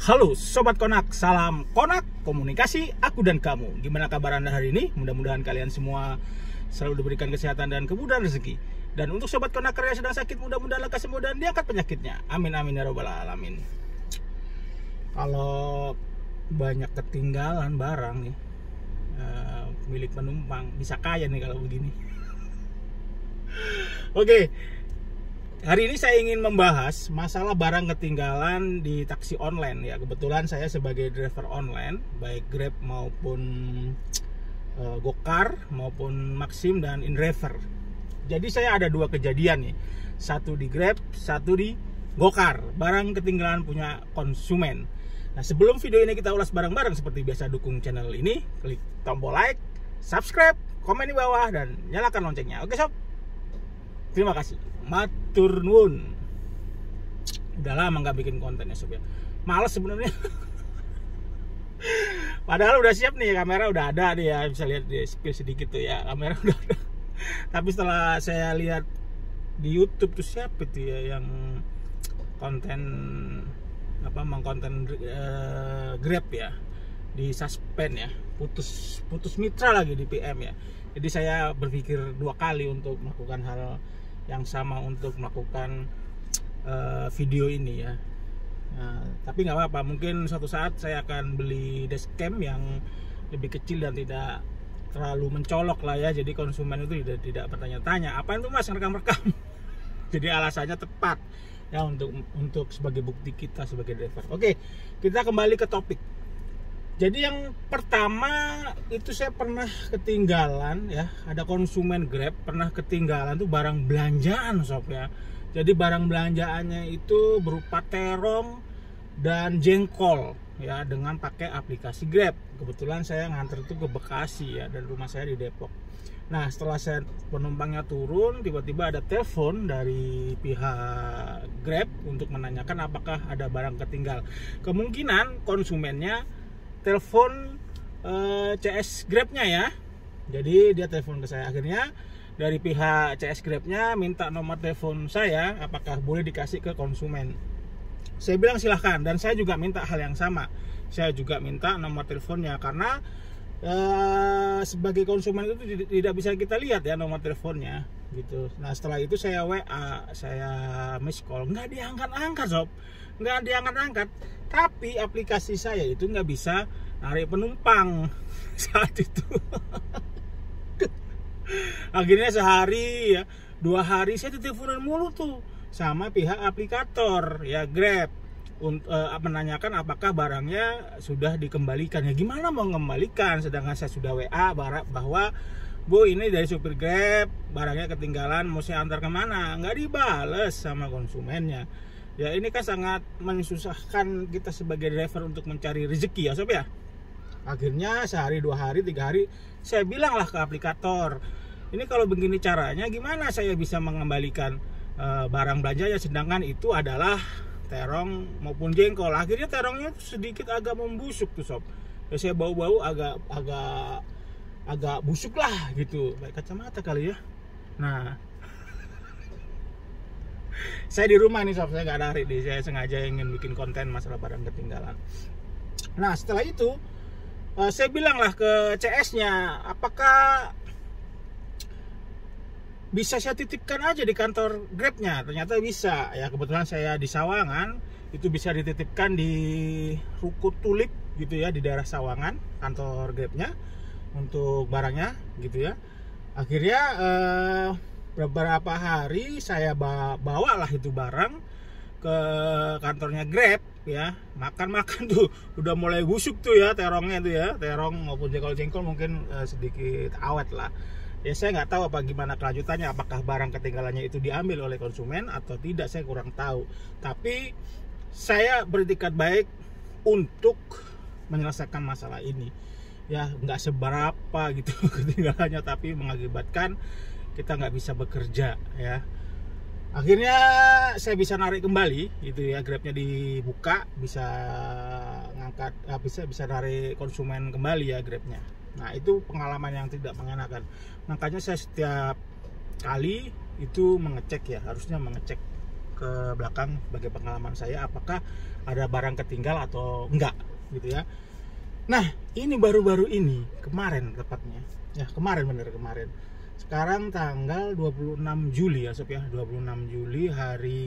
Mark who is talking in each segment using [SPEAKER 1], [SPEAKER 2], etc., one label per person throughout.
[SPEAKER 1] Halo Sobat Konak, salam Konak, komunikasi aku dan kamu. Gimana kabar Anda hari ini? Mudah-mudahan kalian semua selalu diberikan kesehatan dan kemudahan rezeki. Dan untuk Sobat Konak yang sedang sakit, mudah-mudahan lekas sembuh dan diangkat penyakitnya. Amin amin ya robbal alamin. Kalau banyak ketinggalan barang nih milik penumpang, bisa kaya nih kalau begini. Oke. Hari ini saya ingin membahas masalah barang ketinggalan di taksi online ya. Kebetulan saya sebagai driver online, baik Grab maupun Gokar maupun Maxim dan InDriver. Jadi saya ada dua kejadian nih. Satu di Grab, satu di Gokar. Barang ketinggalan punya konsumen. Nah, sebelum video ini kita ulas bareng-bareng, seperti biasa dukung channel ini, klik tombol like, subscribe, komen di bawah dan nyalakan loncengnya. Oke sob? Terima kasih. Matur nuwun. Udah lama nggak bikin konten ya sob ya. Males sebenarnya. Padahal udah siap nih, kamera udah ada nih ya, bisa lihat di spill sedikit tuh ya, kamera udah ada. Tapi setelah saya lihat di YouTube tuh siapa itu ya yang konten mengkonten Grab ya, di suspend ya, putus mitra lagi di PM ya. Jadi saya berpikir dua kali untuk melakukan hal yang sama untuk melakukan video ini ya. Nah, tapi nggak apa-apa, mungkin suatu saat saya akan beli dashcam yang lebih kecil dan tidak terlalu mencolok lah ya. Jadi konsumen itu tidak bertanya-tanya, apa itu mas rekam-rekam. Jadi alasannya tepat ya untuk sebagai bukti kita sebagai driver. Oke, kita kembali ke topik. Jadi yang pertama itu saya pernah ketinggalan ya, ada konsumen Grab pernah ketinggalan tuh barang belanjaan sob ya. Jadi barang belanjaannya itu berupa terong dan jengkol ya, dengan pakai aplikasi Grab. Kebetulan saya nganter itu ke Bekasi ya, dan rumah saya di Depok. Nah, setelah saya penumpangnya turun, tiba-tiba ada telepon dari pihak Grab untuk menanyakan apakah ada barang ketinggal. Kemungkinan konsumennya telepon CS Grab-nya ya. Jadi dia telepon ke saya. Akhirnya dari pihak CS Grab-nya minta nomor telepon saya, apakah boleh dikasih ke konsumen. Saya bilang silahkan, dan saya juga minta hal yang sama. Saya juga minta nomor teleponnya, karena sebagai konsumen itu tidak bisa kita lihat ya nomor teleponnya gitu. Nah, setelah itu saya WA, saya miss call, nggak diangkat-angkat sob, nggak diangkat-angkat. Tapi aplikasi saya itu nggak bisa narik penumpang saat itu. Akhirnya sehari ya, 2 hari saya diteleponin mulu tuh sama pihak aplikator ya Grab, menanyakan apakah barangnya sudah dikembalikan. Ya gimana mau mengembalikan, sedangkan saya sudah WA bahwa Bu, ini dari supir Grab, barangnya ketinggalan, mau saya antar kemana? Nggak dibales sama konsumennya. Ya ini kan sangat menyusahkan kita sebagai driver untuk mencari rezeki ya sob ya. Akhirnya sehari, 2 hari, 3 hari saya bilanglah ke aplikator, ini kalau begini caranya gimana saya bisa mengembalikan barang belanjanya, sedangkan itu adalah terong maupun jengkol. Akhirnya terongnya sedikit agak membusuk tuh sob ya, saya bau-bau agak busuk lah gitu, baik kacamata kali ya. Nah, saya di rumah nih sob, saya nggak narik nih, saya sengaja ingin bikin konten masalah barang ketinggalan. Nah, setelah itu saya bilanglah ke CS-nya, apakah bisa saya titipkan aja di kantor Grab-nya? Ternyata bisa ya, kebetulan saya di Sawangan, itu bisa dititipkan di Ruko Tulip gitu ya, di daerah Sawangan kantor Grab-nya untuk barangnya gitu ya. Akhirnya beberapa hari saya bawalah itu barang ke kantornya Grab ya. Makan tuh udah mulai busuk tuh ya terongnya tuh ya, terong maupun jengkol mungkin sedikit awet lah ya. Saya nggak tahu apa gimana kelanjutannya, apakah barang ketinggalannya itu diambil oleh konsumen atau tidak, saya kurang tahu. Tapi saya bertekad baik untuk menyelesaikan masalah ini ya, nggak seberapa gitu ketinggalannya, tapi mengakibatkan kita nggak bisa bekerja ya. Akhirnya saya bisa narik kembali gitu ya, Grabnya dibuka, bisa ngangkat, bisa narik konsumen kembali ya Grabnya. Nah, itu pengalaman yang tidak mengenakan. Makanya saya setiap kali itu mengecek ya, harusnya mengecek ke belakang sebagai pengalaman saya apakah ada barang ketinggal atau enggak gitu ya. Nah, ini baru-baru ini, kemarin tepatnya. Ya, kemarin. Sekarang tanggal 26 Juli ya Sob ya, 26 Juli hari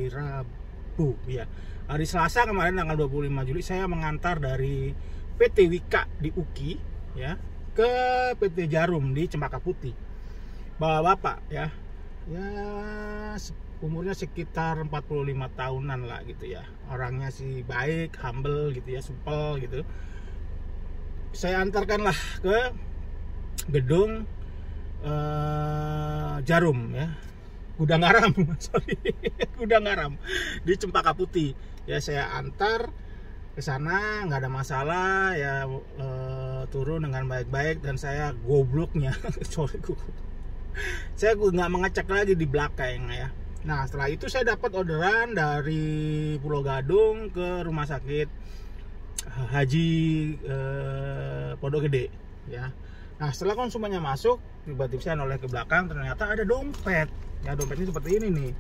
[SPEAKER 1] Rabu ya. Hari Selasa kemarin tanggal 25 Juli saya mengantar dari PT Wika di UKI ya ke PT Jarum di Cempaka Putih. Bapak ya. Ya umurnya sekitar 45 tahunan lah gitu ya. Orangnya sih baik, humble gitu ya, supel gitu. Saya antarkanlah ke gedung Jarum ya, Gudang Garam Gudang Garam di Cempaka Putih ya. Saya antar ke sana, nggak ada masalah ya, turun dengan baik-baik dan saya gobloknya saya nggak mengecek lagi di belakang ya. Nah setelah itu saya dapat orderan dari Pulau Gadung ke rumah sakit Haji Pondok Gede ya. Nah setelah konsumennya masuk, tiba-tiba saya noleh ke belakang, ternyata ada dompet ya. Dompetnya seperti ini nih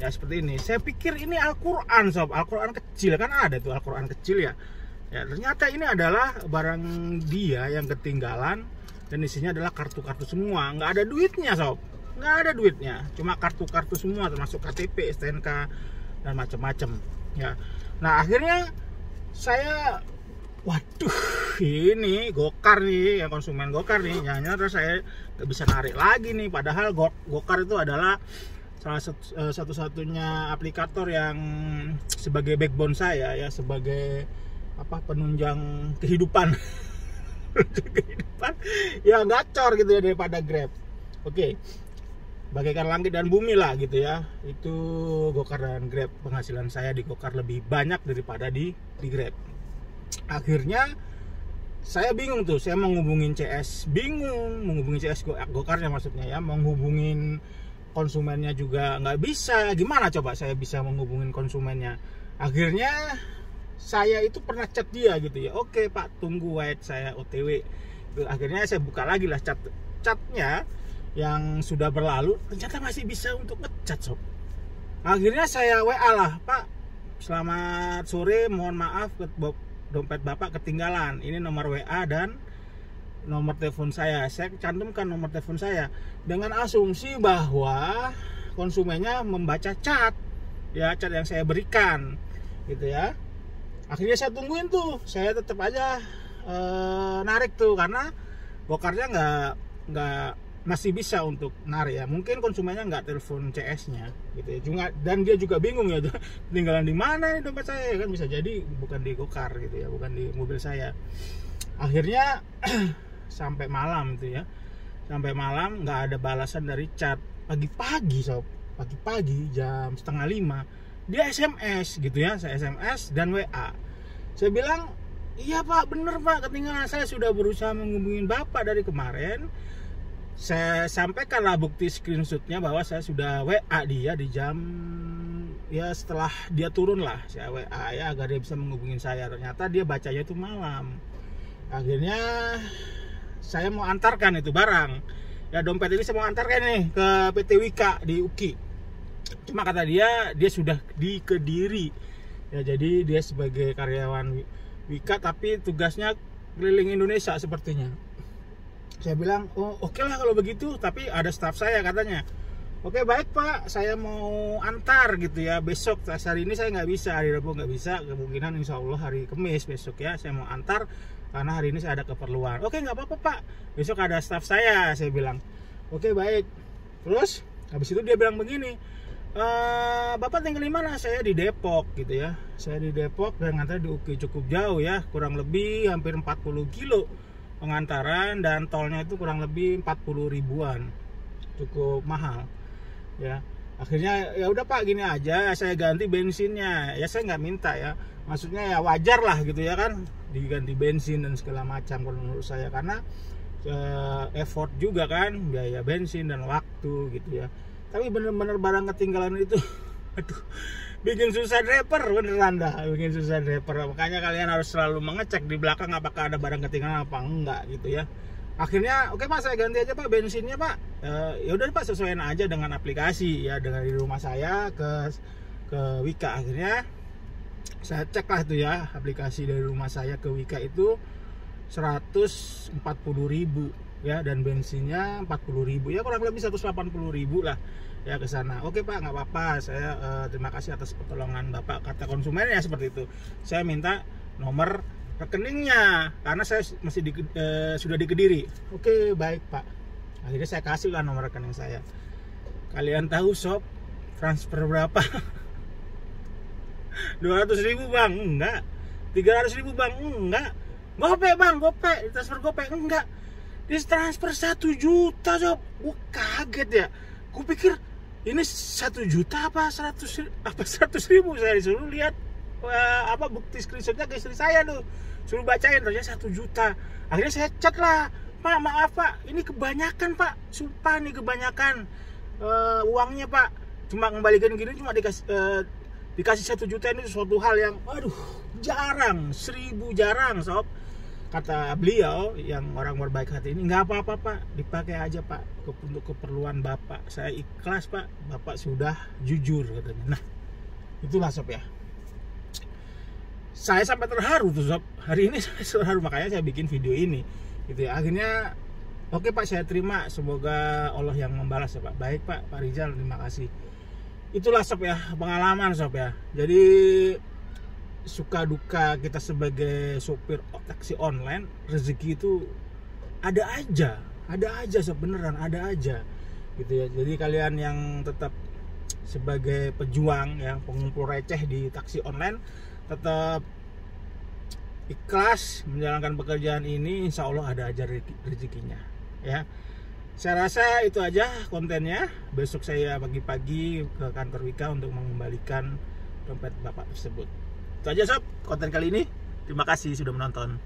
[SPEAKER 1] ya, seperti ini. Saya pikir ini Al-Quran Sob, Al-Quran kecil kan, ada tuh Al-Quran kecil ya. Ya ternyata ini adalah barang dia yang ketinggalan dan isinya adalah kartu-kartu semua, nggak ada duitnya Sob, nggak ada duitnya, cuma kartu-kartu semua termasuk KTP, STNK dan macam-macam ya. Nah akhirnya saya, waduh ini gokar nih, yang konsumen gokar nih, nyanya terus saya nggak bisa narik lagi nih. Padahal gokar itu adalah salah satu-satunya aplikator yang sebagai backbone saya ya, sebagai apa, penunjang kehidupan kehidupan ya gacor gitu ya daripada Grab. Oke. Bagaikan langit dan bumi lah gitu ya. Itu Gokar dan Grab, penghasilan saya di Gokar lebih banyak daripada di Grab. Akhirnya saya bingung tuh, saya mau ngubungin CS, bingung menghubungin CS Gokarnya maksudnya ya, mau ngubungin konsumennya juga nggak bisa. Gimana coba saya bisa menghubungin konsumennya? Akhirnya saya itu pernah chat dia gitu ya. Oke Pak, tunggu wait, saya OTW. Akhirnya saya buka lagi lah chatnya yang sudah berlalu, ternyata masih bisa untuk ngechat Sob. Akhirnya saya WA lah, Pak selamat sore, mohon maaf dompet Bapak ketinggalan, ini nomor WA dan nomor telepon saya cantumkan nomor telepon saya, dengan asumsi bahwa konsumennya membaca chat ya, chat yang saya berikan gitu ya. Akhirnya saya tungguin tuh, saya tetap aja narik tuh, karena Gokarnya nggak masih bisa untuk narik ya. Mungkin konsumennya nggak telepon CS-nya gitu ya. Dan dia juga bingung ya, tinggalan di mana nih dompet saya, kan bisa jadi bukan di Gokar gitu ya, bukan di mobil saya. Akhirnya sampai malam itu ya, sampai malam nggak ada balasan dari chat. Pagi-pagi Sob, pagi-pagi jam 4:30 dia SMS gitu ya, saya SMS dan WA. Saya bilang, iya Pak, bener Pak, ketinggalan, saya sudah berusaha menghubungi Bapak dari kemarin. Saya sampaikanlah bukti screenshotnya bahwa saya sudah WA dia di jam ya setelah dia turun lah, saya WA ya agar dia bisa menghubungi saya. Ternyata dia bacanya itu malam. Akhirnya saya mau antarkan itu barang ya, dompet ini saya mau antarkan nih ke PT Wika di UKI. Cuma kata dia sudah di Kediri ya, jadi dia sebagai karyawan Wika tapi tugasnya keliling Indonesia sepertinya. Saya bilang, oh oke lah kalau begitu, tapi ada staf saya katanya. Oke baik Pak, saya mau antar gitu ya besok. Hari ini saya nggak bisa, hari Rabu nggak bisa, kemungkinan insya Allah hari Kamis besok ya saya mau antar, karena hari ini saya ada keperluan. Oke nggak apa-apa Pak, besok ada staf saya bilang. Oke baik. Terus habis itu dia bilang begini, Bapak tinggal di mana? Saya di Depok gitu ya. Saya di Depok dan ngantar di UKI, cukup jauh ya, kurang lebih hampir 40 kilo pengantaran, dan tolnya itu kurang lebih 40 ribuan, cukup mahal ya. Akhirnya ya udah Pak, gini aja saya ganti bensinnya ya, saya nggak minta ya, maksudnya ya wajar lah gitu ya kan, diganti bensin dan segala macam kalau menurut saya, karena effort juga kan, biaya bensin dan waktu gitu ya. Tapi bener-bener barang ketinggalan itu aduh, bikin susah driver, beneran dah, bikin susah driver. Makanya kalian harus selalu mengecek di belakang apakah ada barang ketinggalan apa enggak gitu ya. Akhirnya oke Pak, saya ganti aja Pak bensinnya Pak. Ya udah Pak, sesuaiin aja dengan aplikasi ya, dengan di rumah saya ke Wika. Akhirnya saya cek lah itu ya, aplikasi dari rumah saya ke Wika itu 140.000 ya, dan bensinnya 40.000 ya, kurang lebih 180.000 lah ya ke sana. Oke Pak, nggak apa-apa, saya terima kasih atas pertolongan Bapak, kata konsumen ya seperti itu. Saya minta nomor rekeningnya karena saya masih sudah di Kediri. Oke baik Pak, akhirnya saya kasih lah nomor rekening saya. Kalian tahu sob, transfer berapa? 200.000 bang? Enggak. 300.000 bang? Enggak. Gopay bang, gopay, transfer gopay? Enggak. Dia transfer 1 juta sob. Gue kaget ya, gue pikir ini 1 juta apa 100.000. Saya disuruh lihat bukti screenshotnya ke istri saya tuh, suruh bacain, ternyata 1 juta. Akhirnya saya chat lah, Pak maaf Pak, ini kebanyakan Pak, sumpah nih kebanyakan uangnya Pak, cuma kembalikan gini, cuma dikasih 1 juta, ini suatu hal yang aduh jarang, 1000 jarang sob. Kata beliau yang orang berbaik hati ini, nggak apa-apa Pak, dipakai aja Pak untuk keperluan Bapak, saya ikhlas Pak, Bapak sudah jujur katanya. Nah itulah sob ya, saya sampai terharu tuh sob, hari ini saya terharu, makanya saya bikin video ini gitu ya. Akhirnya oke Pak, saya terima, semoga Allah yang membalas ya Pak. Baik Pak Rizal, terima kasih. Itulah sob ya, pengalaman sob ya. Jadi suka duka kita sebagai sopir taksi online, rezeki itu ada aja sob, beneran ada aja gitu ya. Jadi kalian yang tetap sebagai pejuang yang pengumpul receh di taksi online, tetap ikhlas menjalankan pekerjaan ini, insya Allah ada aja rezekinya ya. Saya rasa itu aja kontennya. Besok saya pagi-pagi ke kantor Wika untuk mengembalikan dompet Bapak tersebut. Itu aja sob konten kali ini. Terima kasih sudah menonton.